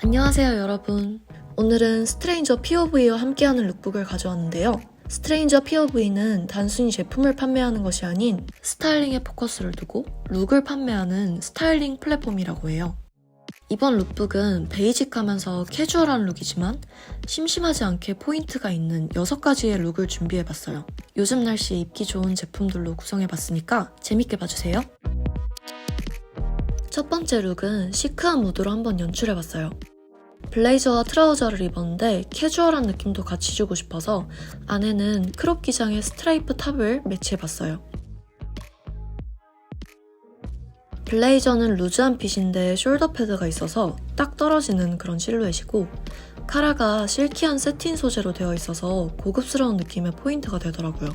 안녕하세요 여러분. 오늘은 스트레인저 POV와 함께하는 룩북을 가져왔는데요. 스트레인저 POV는 단순히 제품을 판매하는 것이 아닌 스타일링에 포커스를 두고 룩을 판매하는 스타일링 플랫폼이라고 해요. 이번 룩북은 베이직하면서 캐주얼한 룩이지만 심심하지 않게 포인트가 있는 6가지의 룩을 준비해봤어요. 요즘 날씨에 입기 좋은 제품들로 구성해봤으니까 재밌게 봐주세요. 첫 번째 룩은 시크한 무드로 한번 연출해봤어요. 블레이저와 트라우저를 입었는데 캐주얼한 느낌도 같이 주고 싶어서 안에는 크롭 기장의 스트라이프 탑을 매치해봤어요. 블레이저는 루즈한 핏인데 숄더 패드가 있어서 딱 떨어지는 그런 실루엣이고 카라가 실키한 세틴 소재로 되어 있어서 고급스러운 느낌의 포인트가 되더라고요.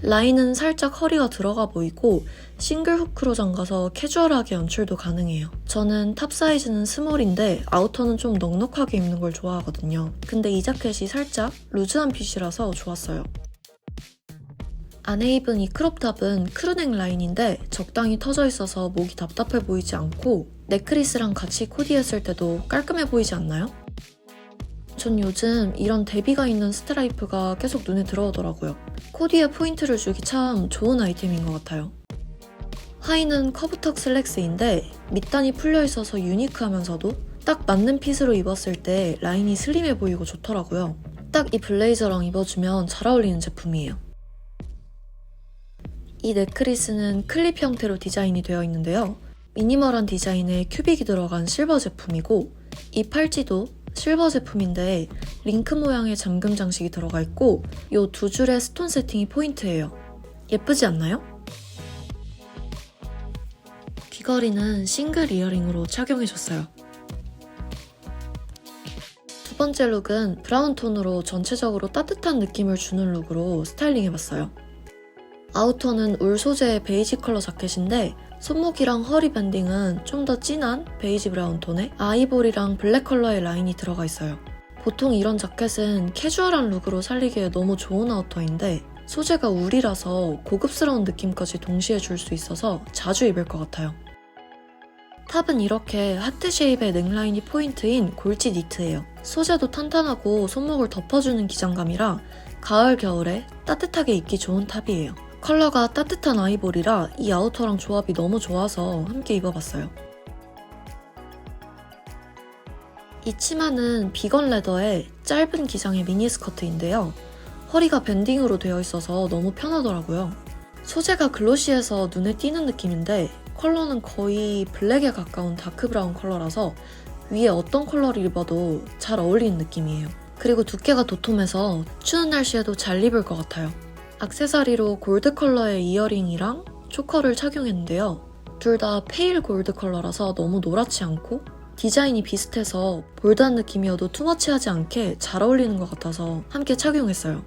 라인은 살짝 허리가 들어가 보이고 싱글 후크로 잠가서 캐주얼하게 연출도 가능해요. 저는 탑 사이즈는 스몰인데 아우터는 좀 넉넉하게 입는 걸 좋아하거든요. 근데 이 자켓이 살짝 루즈한 핏이라서 좋았어요. 안에 입은 이 크롭탑은 크루넥 라인인데 적당히 터져 있어서 목이 답답해 보이지 않고 넥크리스랑 같이 코디했을 때도 깔끔해 보이지 않나요? 전 요즘 이런 대비가 있는 스트라이프가 계속 눈에 들어오더라고요. 코디에 포인트를 주기 참 좋은 아이템인 것 같아요. 하의는 커브턱 슬랙스인데 밑단이 풀려있어서 유니크하면서도 딱 맞는 핏으로 입었을 때 라인이 슬림해 보이고 좋더라고요. 딱 이 블레이저랑 입어주면 잘 어울리는 제품이에요. 이 넥크리스는 클립 형태로 디자인이 되어 있는데요. 미니멀한 디자인에 큐빅이 들어간 실버 제품이고 이 팔찌도 실버 제품인데 링크 모양의 잠금 장식이 들어가 있고 이 두 줄의 스톤 세팅이 포인트예요. 예쁘지 않나요? 귀걸이는 싱글 이어링으로 착용해줬어요. 두 번째 룩은 브라운 톤으로 전체적으로 따뜻한 느낌을 주는 룩으로 스타일링해봤어요. 아우터는 울 소재의 베이지 컬러 자켓인데 손목이랑 허리 밴딩은 좀 더 진한 베이지 브라운 톤에 아이보리랑 블랙 컬러의 라인이 들어가 있어요. 보통 이런 자켓은 캐주얼한 룩으로 살리기에 너무 좋은 아우터인데 소재가 울이라서 고급스러운 느낌까지 동시에 줄 수 있어서 자주 입을 것 같아요. 탑은 이렇게 하트 쉐입의 넥라인이 포인트인 골지 니트예요. 소재도 탄탄하고 손목을 덮어주는 기장감이라 가을, 겨울에 따뜻하게 입기 좋은 탑이에요. 컬러가 따뜻한 아이보리라 이 아우터랑 조합이 너무 좋아서 함께 입어봤어요. 이 치마는 비건 레더의 짧은 기장의 미니스커트인데요. 허리가 밴딩으로 되어 있어서 너무 편하더라고요. 소재가 글로시해서 눈에 띄는 느낌인데 컬러는 거의 블랙에 가까운 다크 브라운 컬러라서 위에 어떤 컬러를 입어도 잘 어울리는 느낌이에요. 그리고 두께가 도톰해서 추운 날씨에도 잘 입을 것 같아요. 액세서리로 골드 컬러의 이어링이랑 초커를 착용했는데요. 둘 다 페일 골드 컬러라서 너무 노랗지 않고 디자인이 비슷해서 볼드한 느낌이어도 투머치하지 않게 잘 어울리는 것 같아서 함께 착용했어요.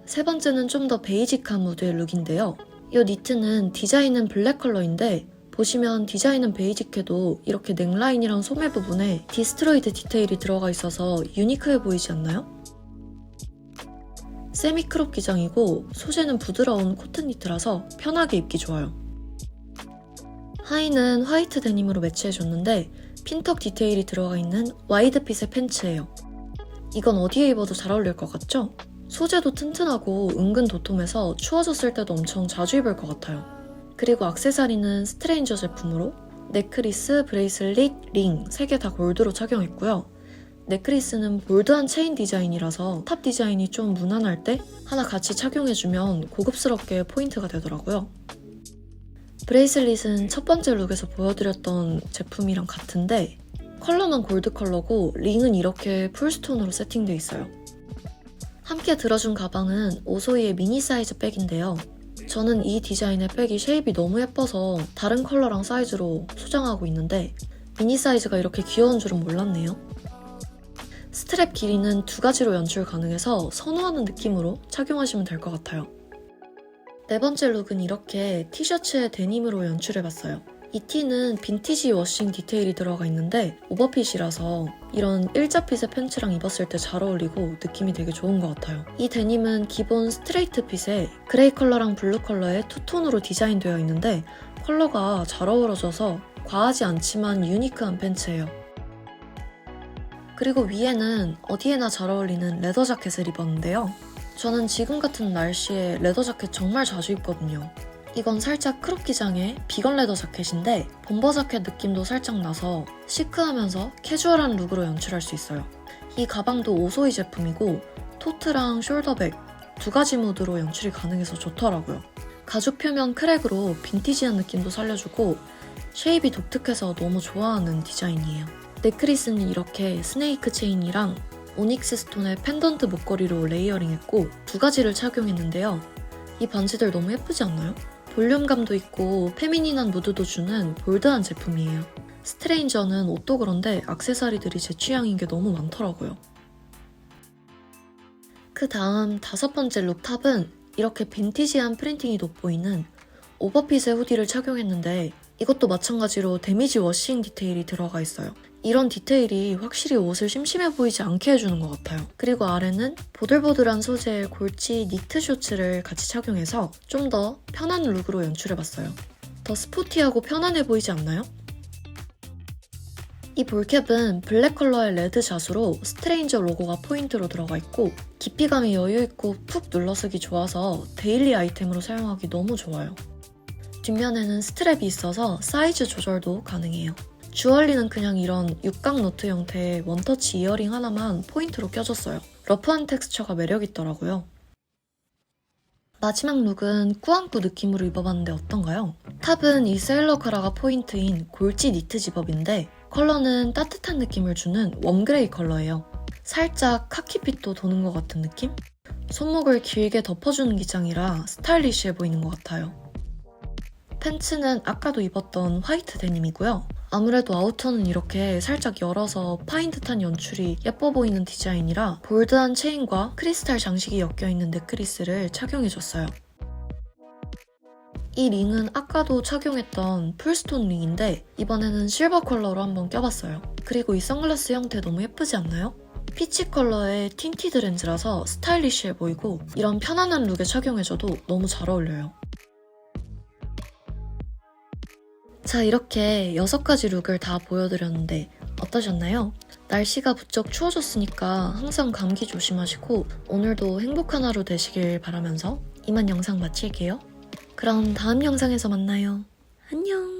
세 번째는 좀 더 베이직한 무드의 룩인데요. 이 니트는 디자인은 블랙 컬러인데 보시면 디자인은 베이직해도 이렇게 넥라인이랑 소매 부분에 디스트로이드 디테일이 들어가 있어서 유니크해 보이지 않나요? 세미 크롭 기장이고 소재는 부드러운 코튼 니트라서 편하게 입기 좋아요. 하의는 화이트 데님으로 매치해줬는데 핀턱 디테일이 들어가 있는 와이드 핏의 팬츠예요. 이건 어디에 입어도 잘 어울릴 것 같죠? 소재도 튼튼하고 은근 도톰해서 추워졌을 때도 엄청 자주 입을 것 같아요. 그리고 액세서리는 스트레인저 제품으로 넥크리스, 브레이슬릿, 링 3개 다 골드로 착용했고요. 넥크리스는 볼드한 체인 디자인이라서 탑 디자인이 좀 무난할 때 하나 같이 착용해주면 고급스럽게 포인트가 되더라고요. 브레이슬릿은 첫 번째 룩에서 보여드렸던 제품이랑 같은데 컬러만 골드 컬러고 링은 이렇게 풀스톤으로 세팅되어 있어요. 함께 들어준 가방은 오소이의 미니 사이즈 백인데요. 저는 이 디자인의 백이 쉐입이 너무 예뻐서 다른 컬러랑 사이즈로 소장하고 있는데 미니 사이즈가 이렇게 귀여운 줄은 몰랐네요. 스트랩 길이는 2가지로 연출 가능해서 선호하는 느낌으로 착용하시면 될 것 같아요. 네 번째 룩은 이렇게 티셔츠에 데님으로 연출해봤어요. 이 티는 빈티지 워싱 디테일이 들어가 있는데 오버핏이라서 이런 일자핏의 팬츠랑 입었을 때 잘 어울리고 느낌이 되게 좋은 것 같아요. 이 데님은 기본 스트레이트 핏에 그레이 컬러랑 블루 컬러의 투톤으로 디자인되어 있는데 컬러가 잘 어우러져서 과하지 않지만 유니크한 팬츠예요. 그리고 위에는 어디에나 잘 어울리는 레더 자켓을 입었는데요. 저는 지금 같은 날씨에 레더 자켓 정말 자주 입거든요. 이건 살짝 크롭 기장의 비건 레더 자켓인데 bomber 자켓 느낌도 살짝 나서 시크하면서 캐주얼한 룩으로 연출할 수 있어요. 이 가방도 오소이 제품이고 토트랑 숄더백 두 가지 무드로 연출이 가능해서 좋더라고요. 가죽 표면 크랙으로 빈티지한 느낌도 살려주고 쉐입이 독특해서 너무 좋아하는 디자인이에요. 넥크리스는 이렇게 스네이크 체인이랑 오닉스 스톤의 펜던트 목걸이로 레이어링했고 두 가지를 착용했는데요. 이 반지들 너무 예쁘지 않나요? 볼륨감도 있고 페미닌한 무드도 주는 볼드한 제품이에요. 스트레인저는 옷도 그런데 액세서리들이 제 취향인 게 너무 많더라고요. 그 다음 5번째 룩 탑은 이렇게 빈티지한 프린팅이 돋보이는 오버핏의 후디를 착용했는데 이것도 마찬가지로 데미지 워싱 디테일이 들어가 있어요. 이런 디테일이 확실히 옷을 심심해 보이지 않게 해주는 것 같아요. 그리고 아래는 보들보들한 소재의 골치 니트 셔츠를 같이 착용해서 좀 더 편한 룩으로 연출해봤어요. 더 스포티하고 편안해 보이지 않나요? 이 볼캡은 블랙 컬러의 레드 자수로 스트레인저 로고가 포인트로 들어가 있고 깊이감이 여유있고 푹 눌러쓰기 좋아서 데일리 아이템으로 사용하기 너무 좋아요. 뒷면에는 스트랩이 있어서 사이즈 조절도 가능해요. 주얼리는 그냥 이런 육각 노트 형태의 원터치 이어링 하나만 포인트로 껴줬어요. 러프한 텍스처가 매력있더라고요. 마지막 룩은 꾸안꾸 느낌으로 입어봤는데 어떤가요? 탑은 이 세일러 카라가 포인트인 골지 니트 집업인데 컬러는 따뜻한 느낌을 주는 웜그레이 컬러예요. 살짝 카키빛도 도는 것 같은 느낌? 손목을 길게 덮어주는 기장이라 스타일리시해 보이는 것 같아요. 팬츠는 아까도 입었던 화이트 데님이고요. 아무래도 아우터는 이렇게 살짝 열어서 파인 듯한 연출이 예뻐 보이는 디자인이라 볼드한 체인과 크리스탈 장식이 엮여있는 넥크리스를 착용해줬어요. 이 링은 아까도 착용했던 풀스톤 링인데 이번에는 실버 컬러로 한번 껴봤어요. 그리고 이 선글라스 형태 너무 예쁘지 않나요? 피치 컬러의 틴티드 렌즈라서 스타일리시해 보이고 이런 편안한 룩에 착용해줘도 너무 잘 어울려요. 자, 이렇게 6가지 룩을 다 보여드렸는데 어떠셨나요? 날씨가 부쩍 추워졌으니까 항상 감기 조심하시고 오늘도 행복한 하루 되시길 바라면서 이만 영상 마칠게요. 그럼 다음 영상에서 만나요. 안녕!